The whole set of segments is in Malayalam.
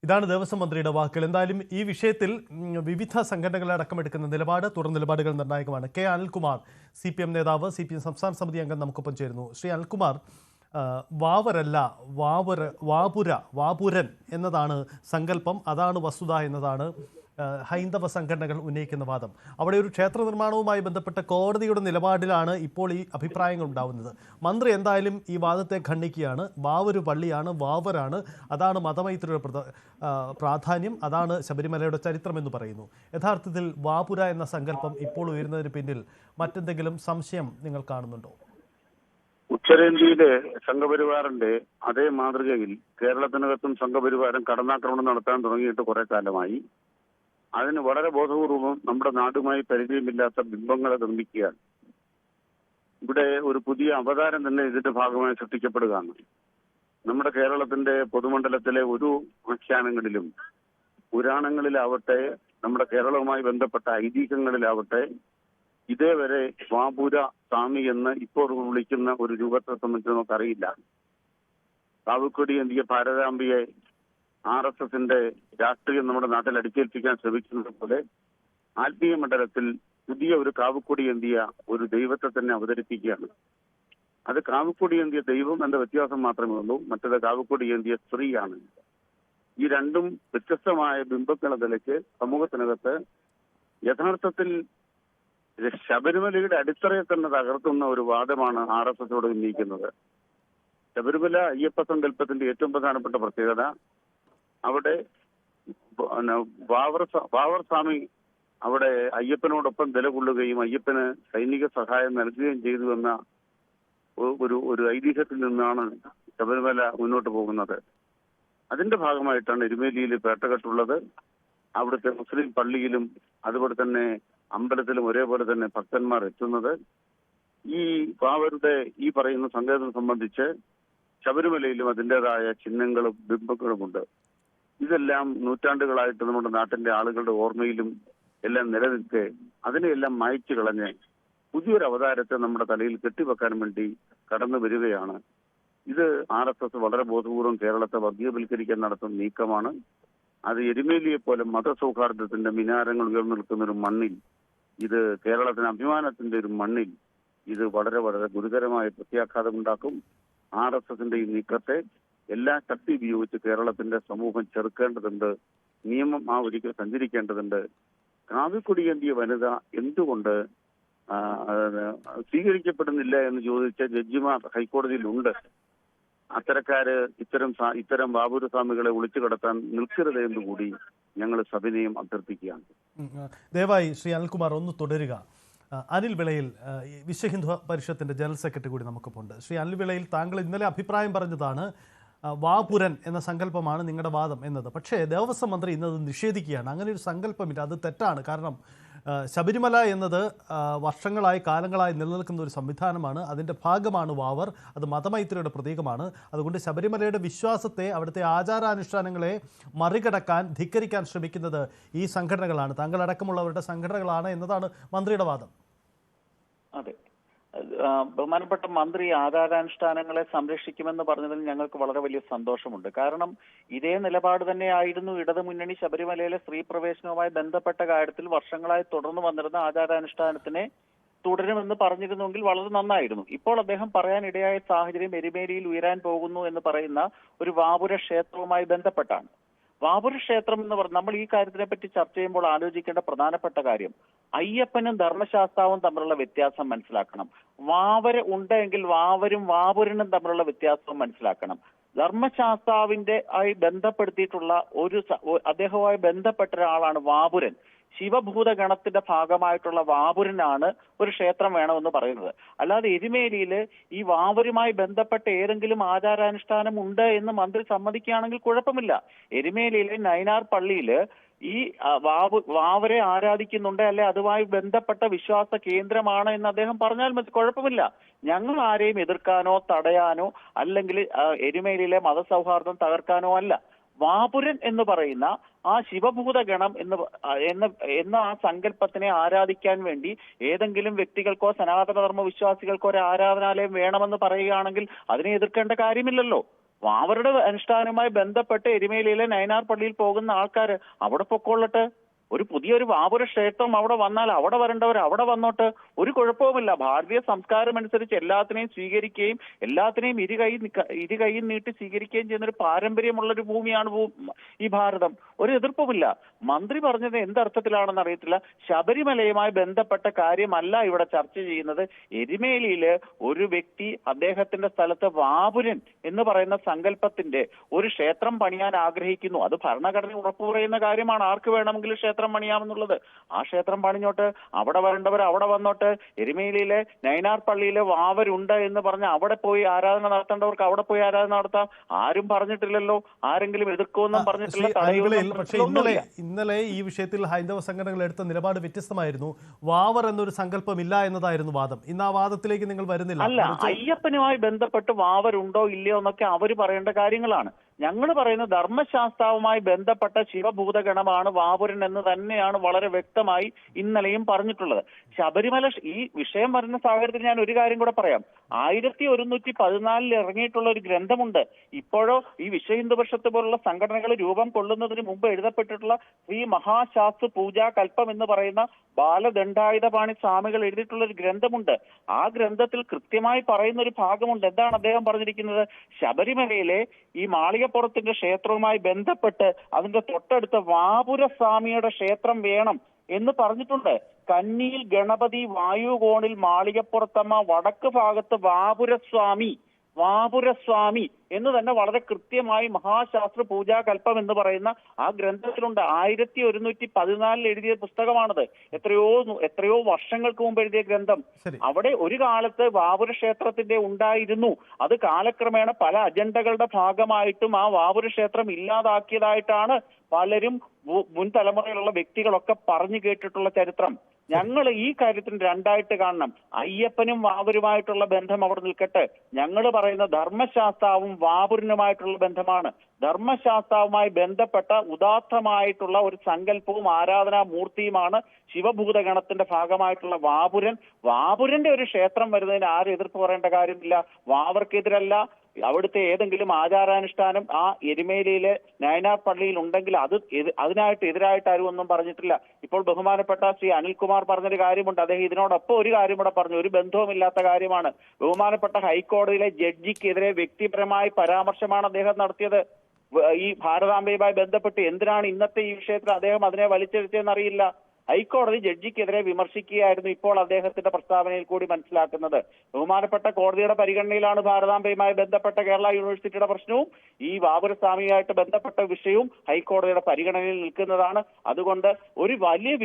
ഇതാണ് ദേവസ്വം മന്ത്രിയുടെ വാക്കുകൾ. എന്തായാലും ഈ വിഷയത്തിൽ വിവിധ സംഘടനകളെ അടക്കമെടുക്കുന്ന നിലപാട്, തുടർ നിലപാടുകൾ നിർണായകമാണ്. കെ അനിൽകുമാർ, CPM നേതാവ്, CPM സംസ്ഥാന സമിതി അംഗം നമുക്കൊപ്പം ചേരുന്നു. ശ്രീ അനിൽകുമാർ, വാവരല്ല വാപുരൻ എന്നതാണ് സങ്കല്പം, അതാണ് വസ്തുത എന്നതാണ് ഹൈന്ദവ സംഘടനകൾ ഉന്നയിക്കുന്ന വാദം. അവിടെ ഒരു ക്ഷേത്ര നിർമ്മാണവുമായി ബന്ധപ്പെട്ട കോടതിയുടെ നിലപാടിലാണ് ഇപ്പോൾ ഈ അഭിപ്രായങ്ങൾ ഉണ്ടാവുന്നത്. മന്ത്രി എന്തായാലും ഈ വാദത്തെ ഖണ്ഡിക്കുകയാണ്. വാവൊരു പള്ളിയാണ്, വാവരാണ്, അതാണ് മതമൈത്രിയുടെ പ്രാധാന്യം, അതാണ് ശബരിമലയുടെ ചരിത്രം എന്ന് പറയുന്നു. യഥാർത്ഥത്തിൽ വാപുര എന്ന സങ്കല്പം ഇപ്പോൾ ഉയരുന്നതിന് പിന്നിൽ മറ്റെന്തെങ്കിലും സംശയം നിങ്ങൾ കാണുന്നുണ്ടോ? ഉത്തരേന്ത്യയിലെ സംഘപരിവാറിന്റെ അതേ മാതൃകയിൽ കേരളത്തിനകത്തും സംഘപരിവാരം കടന്നാക്രമണം നടത്താൻ തുടങ്ങിയിട്ട് കുറെ കാലമായി. അതിന് വളരെ ബോധപൂർവം നമ്മുടെ നാടുമായി പരിചയമില്ലാത്ത ബിംബങ്ങളെ നിർമ്മിക്കുകയാണ്. ഇവിടെ ഒരു പുതിയ അവതാരം തന്നെ ഇതിന്റെ ഭാഗമായി സൃഷ്ടിക്കപ്പെടുകയാണ്. നമ്മുടെ കേരളത്തിന്റെ പൊതുമണ്ഡലത്തിലെ ഒരു ആഖ്യാനങ്ങളിലും പുരാണങ്ങളിലാവട്ടെ, നമ്മുടെ കേരളവുമായി ബന്ധപ്പെട്ട ഐതിഹ്യങ്ങളിലാവട്ടെ, ഇതേവരെ വാപുര സ്വാമി എന്ന് ഇപ്പോൾ വിളിക്കുന്ന ഒരു രൂപത്തെ സംബന്ധിച്ച് നമുക്കറിയില്ല. കാവുക്കൊടി എന്തിയ ഭാരതാംബിയെ RSSന്റെ രാഷ്ട്രീയം നമ്മുടെ നാട്ടിൽ അടിച്ചേൽപ്പിക്കാൻ ശ്രമിക്കുന്നത് പോലെ ആത്മീയ മണ്ഡലത്തിൽ പുതിയ ഒരു കാവുക്കൊടി എന്തിയ ഒരു ദൈവത്തെ തന്നെ അവതരിപ്പിക്കുകയാണ്. അത് കാവുക്കൊടി എന്തിയ ദൈവം എന്ന വ്യത്യാസം മാത്രമേ ഉള്ളൂ. മറ്റത് കാവുക്കൊടി എന്തിയ സ്ത്രീയാണ്. ഈ രണ്ടും വ്യത്യസ്തമായ ബിംബങ്ങളെ നിലയ്ക്ക് സമൂഹത്തിനകത്ത് യഥാർത്ഥത്തിൽ ശബരിമലയുടെ അടിത്തറയെ തന്നെ തകർത്തുന്ന ഒരു വാദമാണ് RSSോട് ഉന്നയിക്കുന്നത്. ശബരിമല അയ്യപ്പ സങ്കല്പത്തിന്റെ ഏറ്റവും പ്രധാനപ്പെട്ട പ്രത്യേകത അവിടെ വാവർ സ്വാമി അവിടെ അയ്യപ്പനോടൊപ്പം നിലകൊള്ളുകയും അയ്യപ്പന് സൈനിക സഹായം നൽകുകയും ചെയ്തു എന്ന ഒരു ഐതിഹ്യത്തിൽ നിന്നാണ് ശബരിമല മുന്നോട്ട് പോകുന്നത്. അതിന്റെ ഭാഗമായിട്ടാണ് എരുമേലിയിൽ പേട്ടകെട്ടുള്ളത്. അവിടുത്തെ മുസ്ലിം പള്ളിയിലും അതുപോലെ തന്നെ അമ്പലത്തിലും ഒരേപോലെ തന്നെ ഭക്തന്മാർ എത്തുന്നത്. ഈ വാവരുടെ ഈ പറയുന്ന സങ്കേതം സംബന്ധിച്ച് ശബരിമലയിലും അതിൻ്റെതായ ചിഹ്നങ്ങളും ബിംബങ്ങളുമുണ്ട്. ഇതെല്ലാം നൂറ്റാണ്ടുകളായിട്ട് നമ്മുടെ നാട്ടിന്റെ ആളുകളുടെ ഓർമ്മയിലും എല്ലാം നിലനിൽക്കെ അതിനെയെല്ലാം മായ്ച്ചു കളഞ്ഞ് പുതിയൊരു അവതാരത്തെ നമ്മുടെ തലയിൽ കെട്ടിവെക്കാൻ വേണ്ടി കടന്നു വരികയാണ്. ഇത് RSS വളരെ ബോധപൂർവം കേരളത്തെ വർഗീയവൽക്കരിക്കാൻ നടത്തുന്ന നീക്കമാണ്. അത് എരുമേലിയെ പോലെ മതസൗഹാർദ്ദത്തിന്റെ മിനാരങ്ങൾ ഉയർന്നു നിൽക്കുന്ന ഒരു മണ്ണിൽ, ഇത് കേരളത്തിന് അഭിമാനത്തിന്റെ ഒരു മണ്ണിൽ ഇത് വളരെ വളരെ ഗുരുതരമായ പ്രത്യാഘാതമുണ്ടാക്കും. RSSന്റെ ഈ നീക്കത്തെ എല്ലാ ശക്തി ഉപയോഗിച്ച് കേരളത്തിന്റെ സമൂഹം ചെറുക്കേണ്ടതുണ്ട്. നിയമം ആ ഒരിക്കൽ സഞ്ചരിക്കേണ്ടതുണ്ട്. കാവിക്കൊടിയേന്തിയ വനിത എന്തുകൊണ്ട് സ്വീകരിക്കപ്പെടുന്നില്ല എന്ന് ചോദിച്ച ജഡ്ജിമാർ ഹൈക്കോടതിയിലുണ്ട്. അത്തരക്കാര് ഇത്തരം വാപുര സ്വാമികളെ ഒളിച്ചു കടത്താൻ നിൽക്കരുത് എന്നുകൂടി ഞങ്ങൾ സവിനയം അഭ്യർത്ഥിക്കുകയാണ്. ദയവായി ശ്രീ അനിൽകുമാർ ഒന്ന് തുടരുക. അനിൽ വിളയിൽ, വിശ്വ ഹിന്ദു പരിഷത്തിന്റെ ജനറൽ സെക്രട്ടറി കൂടി നമുക്കിപ്പോൾ ഉണ്ട്. ശ്രീ അനിൽ വിളയിൽ, താങ്കൾ ഇന്നലെ അഭിപ്രായം പറഞ്ഞതാണ് വാപുരൻ എന്ന സങ്കല്പമാണ് നിങ്ങളുടെ വാദം എന്നത്. പക്ഷേ ദേവസ്വം മന്ത്രി ഇന്നത് നിഷേധിക്കുകയാണ്. അങ്ങനെ ഒരു സങ്കല്പമില്ല, അത് തെറ്റാണ്. കാരണം ശബരിമല എന്നത് വർഷങ്ങളായി കാലങ്ങളായി നിലനിൽക്കുന്ന ഒരു സംവിധാനമാണ്. അതിൻ്റെ ഭാഗമാണ് വാവർ. അത് മതമൈത്രിയുടെ പ്രതീകമാണ്. അതുകൊണ്ട് ശബരിമലയുടെ വിശ്വാസത്തെ, അവിടുത്തെ ആചാരാനുഷ്ഠാനങ്ങളെ മറികടക്കാൻ, ധിക്കരിക്കാൻ ശ്രമിക്കുന്നത് ഈ സംഘടനകളാണ്, താങ്കളടക്കമുള്ളവരുടെ സംഘടനകളാണ് എന്നതാണ് മന്ത്രിയുടെ വാദം. അതെ, ബഹുമാനപ്പെട്ട മന്ത്രി ആചാരാനുഷ്ഠാനങ്ങളെ സംരക്ഷിക്കുമെന്ന് പറഞ്ഞതിൽ ഞങ്ങൾക്ക് വളരെ വലിയ സന്തോഷമുണ്ട്. കാരണം ഇതേ നിലപാട് തന്നെയായിരുന്നു ഇടതുമുന്നണി ശബരിമലയിലെ സ്ത്രീ പ്രവേശനവുമായി ബന്ധപ്പെട്ട കാര്യത്തിൽ വർഷങ്ങളായി തുടർന്നു വന്നിരുന്ന ആചാരാനുഷ്ഠാനത്തിനെ തുടരുമെന്ന് പറഞ്ഞിരുന്നുവെങ്കിൽ വളരെ നന്നായിരുന്നു. ഇപ്പോൾ അദ്ദേഹം പറയാനിടയായ സാഹചര്യം എരുമേലിയിൽ ഉയരാൻ പോകുന്നു എന്ന് പറയുന്ന ഒരു വാപുര ക്ഷേത്രവുമായി ബന്ധപ്പെട്ടാണ്. വാപുര ക്ഷേത്രം എന്ന് പറഞ്ഞാൽ നമ്മൾ ഈ കാര്യത്തിനെ പറ്റി ചർച്ച ചെയ്യുമ്പോൾ ആലോചിക്കേണ്ട പ്രധാനപ്പെട്ട കാര്യം അയ്യപ്പനും ധർമ്മശാസ്താവും തമ്മിലുള്ള വ്യത്യാസം മനസ്സിലാക്കണം. വാവര് ഉണ്ടെങ്കിൽ വാവരും വാപുരനും തമ്മിലുള്ള വ്യത്യാസവും മനസ്സിലാക്കണം. ധർമ്മശാസ്താവിന്റെ ആയി ബന്ധപ്പെടുത്തിയിട്ടുള്ള അദ്ദേഹവുമായി ബന്ധപ്പെട്ട ഒരാളാണ് വാപുരൻ. ശിവഭൂതഗണത്തിന്റെ ഭാഗമായിട്ടുള്ള വാപുരനാണ് ഒരു ക്ഷേത്രം വേണമെന്ന് പറയുന്നത്. അല്ലാതെ എരുമേലിയിൽ ഈ വാവരുമായി ബന്ധപ്പെട്ട ഏതെങ്കിലും ആചാരാനുഷ്ഠാനം ഉണ്ട് എന്ന് മന്ത്രി സമ്മതിക്കുകയാണെങ്കിൽ കുഴപ്പമില്ല. എരുമേലിയിലെ നൈനാർ പള്ളിയിൽ ഈ വാവരെ ആരാധിക്കുന്നുണ്ട്, അല്ലെ അതുമായി ബന്ധപ്പെട്ട വിശ്വാസ കേന്ദ്രമാണ് എന്ന് അദ്ദേഹം പറഞ്ഞാൽ മതി, കുഴപ്പമില്ല. ഞങ്ങൾ ആരെയും എതിർക്കാനോ തടയാനോ അല്ലെങ്കിൽ എരുമേലിയിലെ മതസൗഹാർദ്ദം തകർക്കാനോ അല്ല. വാപുരൻ എന്ന് പറയുന്ന ആ ശിവഭൂതഗണം എന്ന ആ സങ്കല്പത്തിനെ ആരാധിക്കാൻ വേണ്ടി ഏതെങ്കിലും വ്യക്തികൾക്കോ സനാതനധർമ്മ വിശ്വാസികൾക്കോ ഒരു ആരാധനാലയം വേണമെന്ന് പറയുകയാണെങ്കിൽ അതിനെ എതിർക്കേണ്ട കാര്യമില്ലല്ലോ. അവരുടെ അനുഷ്ഠാനവുമായി ബന്ധപ്പെട്ട് എരുമേലിയിലെ നയനാർ പള്ളിയിൽ പോകുന്ന ആൾക്കാർ അവിടെ പൊക്കോളട്ടെ. ഒരു പുതിയൊരു വാപുര ക്ഷേത്രം അവിടെ വന്നാൽ അവിടെ വരേണ്ടവർ അവിടെ വന്നോട്ട്, ഒരു കുഴപ്പവുമില്ല. ഭാരതീയ സംസ്കാരം അനുസരിച്ച് എല്ലാത്തിനെയും സ്വീകരിക്കുകയും എല്ലാത്തിനെയും ഇരുകൈ നീട്ടി സ്വീകരിക്കുകയും ചെയ്യുന്ന ഒരു പാരമ്പര്യമുള്ള ഒരു ഭൂമിയാണ് ഈ ഭാരതം. ഒരു എതിർപ്പുമില്ല. മന്ത്രി പറഞ്ഞത് എന്തർത്ഥത്തിലാണെന്ന് അറിയത്തില്ല. ശബരിമലയുമായി ബന്ധപ്പെട്ട കാര്യമല്ല ഇവിടെ ചർച്ച ചെയ്യുന്നത്. എരുമേലിയില് ഒരു വ്യക്തി അദ്ദേഹത്തിന്റെ സ്ഥലത്ത് വാപുരൻ എന്ന് പറയുന്ന സങ്കല്പത്തിന്റെ ഒരു ക്ഷേത്രം പണിയാൻ ആഗ്രഹിക്കുന്നു. അത് ഭരണഘടന ഉറപ്പു പറയുന്ന കാര്യമാണ്. ആർക്ക് വേണമെങ്കിലും ക്ഷേത്രം പണിയാമെന്നുള്ളത്. ആ ക്ഷേത്രം പണിഞ്ഞോട്ട്, അവിടെ വരേണ്ടവർ അവിടെ വന്നോട്ട്. എരുമേലിയിലെ നയനാർ പള്ളിയിലെ വാവരുണ്ട് എന്ന് പറഞ്ഞ് അവിടെ പോയി ആരാധന നടത്തേണ്ടവർക്ക് അവിടെ പോയി ആരാധന നടത്താം. ആരും പറഞ്ഞിട്ടില്ലല്ലോ, ആരെങ്കിലും എതിർക്കുമെന്നും പറഞ്ഞിട്ടില്ല, പക്ഷേ ഇന്നലെ ഈ വിഷയത്തിൽ ഹൈന്ദവ സംഘടനകൾ എടുത്ത നിലപാട് വ്യത്യസ്തമായിരുന്നു. വാവർ എന്നൊരു സങ്കല്പം ഇല്ല എന്നതായിരുന്നു വാദം. ഇന്ന് ആ വാദത്തിലേക്ക് നിങ്ങൾ വരുന്നില്ല. അല്ല, അയ്യപ്പനുമായി ബന്ധപ്പെട്ട് വാവരുണ്ടോ ഇല്ലയോ എന്നൊക്കെ അവര് പറയേണ്ട കാര്യങ്ങളാണ്. ഞങ്ങൾ പറയുന്ന ധർമ്മശാസ്ത്രവുമായി ബന്ധപ്പെട്ട ശിവഭൂതഗണമാണ് വാപുരൻ എന്ന് തന്നെയാണ് വളരെ വ്യക്തമായി ഇന്നലെയും പറഞ്ഞിട്ടുള്ളത്. ശബരിമല ഈ വിഷയം വരുന്ന സാഹചര്യത്തിൽ ഞാൻ ഒരു കാര്യം കൂടെ പറയാം. 1114 ഇറങ്ങിയിട്ടുള്ള ഒരു ഗ്രന്ഥമുണ്ട്. ഇപ്പോഴോ ഈ വിശ്വ ഹിന്ദു പരിഷത്ത് പോലുള്ള സംഘടനകൾ രൂപം കൊള്ളുന്നതിന് മുമ്പ് എഴുതപ്പെട്ടിട്ടുള്ള ശ്രീ മഹാശാസ്ത്ര പൂജാ കൽപ്പം എന്ന് പറയുന്ന ബാലദണ്ഡായുധപാണി സ്വാമികൾ എഴുതിയിട്ടുള്ള ഒരു ഗ്രന്ഥമുണ്ട്. ആ ഗ്രന്ഥത്തിൽ കൃത്യമായി പറയുന്ന ഒരു ഭാഗമുണ്ട്. എന്താണ് അദ്ദേഹം പറഞ്ഞിരിക്കുന്നത്? ശബരിമലയിലെ ഈ മാളികപ്പുറത്തിന്റെ ക്ഷേത്രവുമായി ബന്ധപ്പെട്ട് അതിന്റെ തൊട്ടടുത്ത വാപുരസ്വാമിയുടെ ക്ഷേത്രം വേണം എന്ന് പറഞ്ഞിട്ടുണ്ട്. കന്നിയിൽ ഗണപതി, വായുകോണിൽ മാളികപ്പുറത്തമ്മ, വടക്ക് ഭാഗത്ത് വാപുരസ്വാമി എന്ന് തന്നെ വളരെ കൃത്യമായി മഹാശാസ്ത്ര പൂജാ കൽപ്പം എന്ന് പറയുന്ന ആ ഗ്രന്ഥത്തിലുണ്ട്. 1114 എഴുതിയ പുസ്തകമാണത്. എത്രയോ വർഷങ്ങൾക്ക് മുമ്പ് എഴുതിയ ഗ്രന്ഥം. അവിടെ ഒരു കാലത്ത് വാപുര ക്ഷേത്രത്തിന്റെ ഉണ്ടായിരുന്നു. അത് കാലക്രമേണ പല അജണ്ടകളുടെ ഭാഗമായിട്ടും ആ വാപുര ക്ഷേത്രം ഇല്ലാതാക്കിയതായിട്ടാണ് പലരും മുൻ തലമുറയിലുള്ള വ്യക്തികളൊക്കെ പറഞ്ഞു കേട്ടിട്ടുള്ള ചരിത്രം. ഞങ്ങൾ ഈ കാര്യത്തിൽ രണ്ടായിട്ട് കാണണം. അയ്യപ്പനും വാപുരുമായിട്ടുള്ള ബന്ധം അവിടെ നിൽക്കട്ടെ. ഞങ്ങൾ പറയുന്ന ധർമ്മശാസ്താവും വാപുരനുമായിട്ടുള്ള ബന്ധമാണ്. ധർമ്മശാസ്താവുമായി ബന്ധപ്പെട്ട ഉദാത്തമായിട്ടുള്ള ഒരു സങ്കല്പവും ആരാധനാ മൂർത്തിയുമാണ് ശിവഭൂതഗണത്തിന്റെ ഭാഗമായിട്ടുള്ള വാപുരൻ. വാപുരന്റെ ഒരു ക്ഷേത്രം വരുന്നതിന് ആരും എതിർപ്പ് പറയേണ്ട കാര്യമില്ല. വാവർക്കെതിരല്ല. അവിടുത്തെ ഏതെങ്കിലും ആചാരാനുഷ്ഠാനം ആ എരുമേലിയിലെ നയനാർ പള്ളിയിൽ ഉണ്ടെങ്കിൽ അതിനായിട്ട് എതിരായിട്ട് ആരും ഒന്നും പറഞ്ഞിട്ടില്ല. ഇപ്പോൾ ബഹുമാനപ്പെട്ട ശ്രീ അനിൽകുമാർ പറഞ്ഞൊരു കാര്യമുണ്ട്. അദ്ദേഹം ഇതിനോടൊപ്പം ഒരു കാര്യം കൂടെ പറഞ്ഞു. ഒരു ബന്ധവുമില്ലാത്ത കാര്യമാണ്. ബഹുമാനപ്പെട്ട ഹൈക്കോടതിയിലെ ജഡ്ജിക്കെതിരെ വ്യക്തിപരമായ പരാമർശമാണ് അദ്ദേഹം നടത്തിയത്. ഈ ഭാരതാംബയുമായി ബന്ധപ്പെട്ട് എന്തിനാണ് ഇന്നത്തെ ഈ വിഷയത്തിൽ അദ്ദേഹം അതിനെ വലിച്ചെടുത്തതെന്നറിയില്ല. ഹൈക്കോടതി ജഡ്ജിക്കെതിരെ വിമർശിക്കുകയായിരുന്നു ഇപ്പോൾ അദ്ദേഹത്തിന്റെ പ്രസ്താവനയിൽ കൂടി മനസ്സിലാക്കുന്നത്. ബഹുമാനപ്പെട്ട കോടതിയുടെ പരിഗണനയിലാണ് ഭാരതാംബയുമായി ബന്ധപ്പെട്ട കേരള യൂണിവേഴ്സിറ്റിയുടെ പ്രശ്നവും ഈ വാപുരസ്വാമിയുമായിട്ട് ബന്ധപ്പെട്ട വിഷയവും ഹൈക്കോടതിയുടെ പരിഗണനയിൽ നിൽക്കുന്നതാണ്. അതുകൊണ്ട് ഒരു വലിയ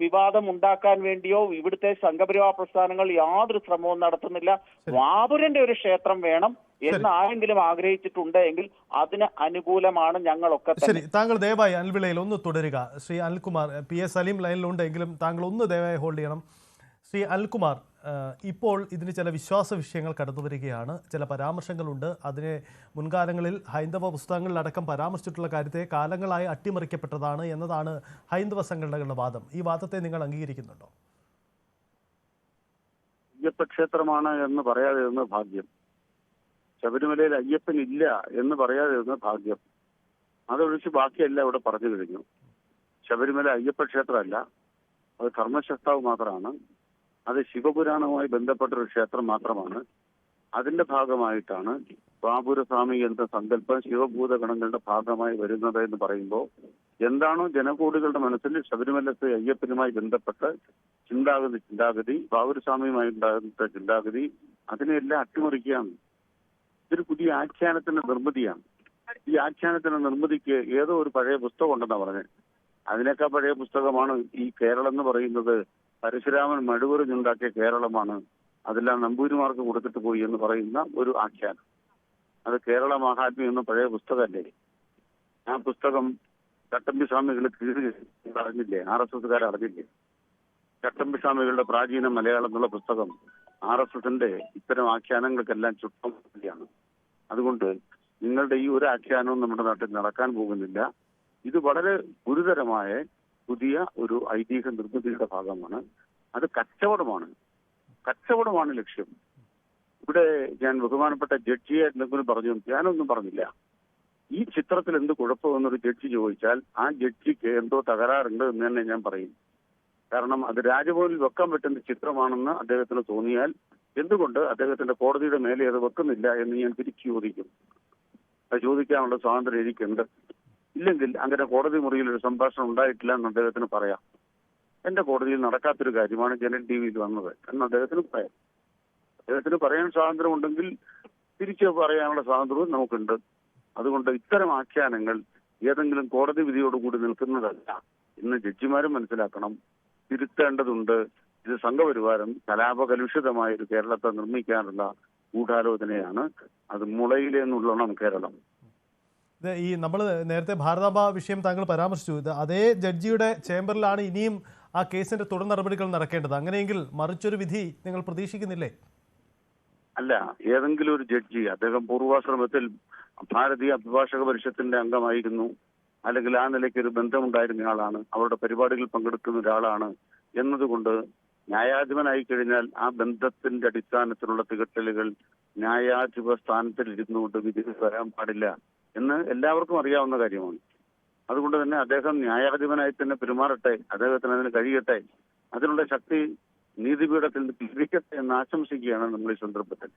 വിവാദം ഉണ്ടാക്കാൻ വേണ്ടിയോ ഇവിടുത്തെ സംഘപരിവാർ പ്രസ്ഥാനങ്ങൾ യാതൊരു ശ്രമവും നടത്തുന്നില്ല. വാപുരന്റെ ഒരു ക്ഷേത്രം വേണം എന്ന് ആരെങ്കിലും ആഗ്രഹിച്ചിട്ടുണ്ട് എങ്കിൽ അതിന് അനുകൂലമാണ് ഞങ്ങളൊക്കെ. ശരി, താങ്കൾ ദയവായി അനിൽവിളയിൽ ഒന്ന് തുടരുക. ശ്രീ അനിൽകുമാർ, PS സലീം ലൈനിലുണ്ട്, എങ്കിലും താങ്കൾ ഒന്ന് ദയവായി ഹോൾഡ് ചെയ്യണം. ശ്രീ അനിൽകുമാർ, ഇപ്പോൾ ഇതിന് ചില വിശ്വാസ വിഷയങ്ങൾ കടന്നു വരികയാണ്. ചില പരാമർശങ്ങളുണ്ട്. അതിനെ മുൻകാലങ്ങളിൽ ഹൈന്ദവ പുസ്തകങ്ങളിലടക്കം പരാമർശിച്ചിട്ടുള്ള കാര്യത്തെ കാലങ്ങളായി അട്ടിമറിക്കപ്പെട്ടതാണ് എന്നതാണ് ഹൈന്ദവ സംഘടനകളുടെ വാദം. ഈ വാദത്തെ നിങ്ങൾ അംഗീകരിക്കുന്നുണ്ടോ? അയ്യപ്പ ക്ഷേത്രമാണ് എന്ന് പറയാതിരുന്ന ഭാഗ്യം. ശബരിമലയിൽ അയ്യപ്പൻ ഇല്ല എന്ന് പറയാതിരുന്ന ഭാഗ്യം. അതൊഴിച്ച് ബാക്കിയെല്ലാം ഇവിടെ പറഞ്ഞു കഴിഞ്ഞു. ശബരിമല അയ്യപ്പ ക്ഷേത്രമല്ല, അത് ധർമ്മശാസ്താവ് മാത്രമാണ്. അത് ശിവപുരാണവുമായി ബന്ധപ്പെട്ടൊരു ക്ഷേത്രം മാത്രമാണ്. അതിന്റെ ഭാഗമായിട്ടാണ് വാപുരസ്വാമി എന്ന സങ്കല്പം ശിവഭൂതഗണങ്ങളുടെ ഭാഗമായി വരുന്നത് എന്ന് പറയുമ്പോൾ എന്താണോ ജനകോടികളുടെ മനസ്സിൽ ശബരിമലത്തെ അയ്യപ്പനുമായി ബന്ധപ്പെട്ട് ചിന്താഗതി വാപുരസ്വാമിയുമായി ഉണ്ടാകുന്ന ചിന്താഗതി, അതിനെല്ലാം അട്ടിമറിക്കുകയാണ്. ഇതൊരു പുതിയ ആഖ്യാനത്തിന്റെ നിർമ്മിതിയാണ്. ഈ ആഖ്യാനത്തിന്റെ നിർമ്മിതിക്ക് ഏതോ ഒരു പഴയ പുസ്തകം ഉണ്ടെന്നാണ് പറഞ്ഞത്. അതിനേക്കാൾ പഴയ പുസ്തകമാണ് ഈ കേരളം എന്ന് പറയുന്നത്. പരശുരാമൻ മഴുകുറിഞ്ഞുണ്ടാക്കിയ കേരളമാണ്, അതെല്ലാം നമ്പൂരിമാർക്ക് കൊടുത്തിട്ട് പോയി എന്ന് പറയുന്ന ഒരു ആഖ്യാനം. അത് കേരള മഹാത്മ്യം എന്ന പഴയ പുസ്തകമല്ലേ? ആ പുസ്തകം ചട്ടമ്പി സ്വാമികൾ അറിഞ്ഞില്ലേ? RSSകാർ അറിഞ്ഞില്ലേ? ചട്ടമ്പി സ്വാമികളുടെ പ്രാചീന മലയാളം എന്നുള്ള പുസ്തകം RSSന്റെ ഇത്തരം ആഖ്യാനങ്ങൾക്കെല്ലാം ചുട്ടമാണ്. അതുകൊണ്ട് നിങ്ങളുടെ ഈ ഒരു ആഖ്യാനവും നമ്മുടെ നാട്ടിൽ നടക്കാൻ പോകുന്നില്ല. ഇത് വളരെ ഗുരുതരമായ പുതിയ ഒരു ഐതിഹ്യ നിർമ്മിതിയുടെ ഭാഗമാണ്. അത് കച്ചവടമാണ് ലക്ഷ്യം. ഇവിടെ ഞാൻ ബഹുമാനപ്പെട്ട ജഡ്ജിയെ എന്തെങ്കിലും പറഞ്ഞു, ഞാനൊന്നും പറഞ്ഞില്ല. ഈ ചിത്രത്തിൽ എന്ത് കുഴപ്പമെന്നൊരു ജഡ്ജി ചോദിച്ചാൽ ആ ജഡ്ജിക്ക് എന്തോ തകരാറുണ്ട് എന്ന് തന്നെ ഞാൻ പറയും. കാരണം അത് രാജ്ഭവനിൽ വെക്കാൻ പറ്റുന്ന ചിത്രമാണെന്ന് അദ്ദേഹത്തിന് തോന്നിയാൽ എന്തുകൊണ്ട് അദ്ദേഹത്തിന്റെ കോടതിയുടെ മേലെ അത് വെക്കുന്നില്ല എന്ന് ഞാൻ തിരിച്ചു ചോദിക്കും. അത് ചോദിക്കാനുള്ള സ്വാതന്ത്ര്യം എനിക്കുണ്ട്. ഇല്ലെങ്കിൽ അങ്ങനെ കോടതി മുറിയിൽ ഒരു സംഭാഷണം ഉണ്ടായിട്ടില്ല എന്ന് അദ്ദേഹത്തിന് പറയാം. എന്റെ കോടതിയിൽ നടക്കാത്തൊരു കാര്യമാണ് ജനൻ ടി വിയിൽ വന്നത് എന്ന് അദ്ദേഹത്തിന് പറയാം. അദ്ദേഹത്തിന് പറയാൻ സ്വാതന്ത്ര്യം ഉണ്ടെങ്കിൽ തിരിച്ചു പറയാനുള്ള സ്വാതന്ത്ര്യവും നമുക്കുണ്ട്. അതുകൊണ്ട് ഇത്തരം ആഖ്യാനങ്ങൾ ഏതെങ്കിലും കോടതി വിധിയോടുകൂടി നിൽക്കുന്നതല്ല എന്ന് ജഡ്ജിമാരും മനസ്സിലാക്കണം. തിരുത്തേണ്ടതുണ്ട്. ഇത് സംഘപരിവാരം കലാപകലുഷിതമായ ഒരു കേരളത്തെ നിർമ്മിക്കാനുള്ള ഗൂഢാലോചനയാണ്. അത് മുളയിലെന്നുള്ളണം കേരളം. ഇത് ഈ നമ്മൾ നേരത്തെ ഭാരതാംബ വിഷയം താങ്കൾ പരാമർശിച്ചു. ഇത് അതേ ജഡ്ജിയുടെ ചേംബറിലാണ് ഇനിയും ആ കേസിന്റെ തുടർ നടപടികൾ നടക്കേണ്ടത്. അങ്ങനെയെങ്കിൽ മറിച്ചൊരു വിധി നിങ്ങൾ പ്രതീക്ഷിക്കുന്നില്ലേ? അല്ല, ഏതെങ്കിലും ഒരു ജഡ്ജി, അദ്ദേഹം പൂർവാശ്രമത്തിൽ ഭാരതീയ അഭിഭാഷക പരിഷത്തിന്റെ അംഗമായിരുന്നു, അല്ലെങ്കിൽ ആ നിലയ്ക്ക് ഒരു ബന്ധമുണ്ടായിരുന്ന ആളാണ്, അവരുടെ പരിപാടികളിൽ പങ്കെടുക്കുന്ന ഒരാളാണ് എന്നതുകൊണ്ട് ന്യായാധിപനായി കഴിഞ്ഞാൽ ആ ബന്ധത്തിന്റെ അടിസ്ഥാനത്തിലുള്ള തികട്ടലുകൾ ന്യായാധിപ സ്ഥാനത്തിൽ ഇരുന്നുകൊണ്ട് വിധി വരാൻ പാടില്ല എന്ന് എല്ലാവർക്കും അറിയാവുന്ന കാര്യമാണ്. അതുകൊണ്ട് തന്നെ അദ്ദേഹം ന്യായാധിപനായി തന്നെ പെരുമാറട്ടെ, അദ്ദേഹത്തിന് അതിന് കഴിയട്ടെ, അതിനുള്ള ശക്തി നീതിപീഠത്തിൽ ലഭിക്കട്ടെ എന്ന് ആശംസിക്കുകയാണ് നമ്മൾ ഈ സന്ദർഭത്തിൽ.